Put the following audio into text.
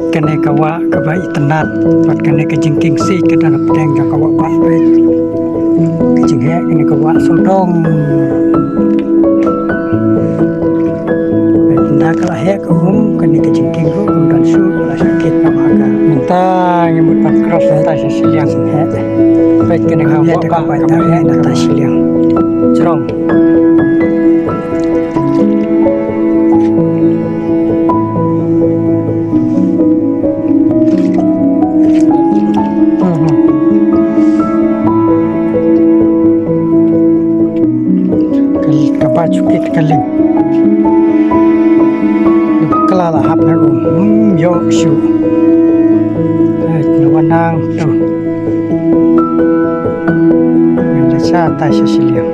kene kawa itenat buat kene kejengking si ke dalam pedang yang kawa pak baik kejenghe kene kawa sodong nah kalau hek kene kejengking dan shuh lah sakit namaga minta ngemut pakros ta siliang hek baik kene kawa pak baik ta siliang cerong cukit kaling kelala hap ngarum yo shuh nawanang tu ngelaca ta siliang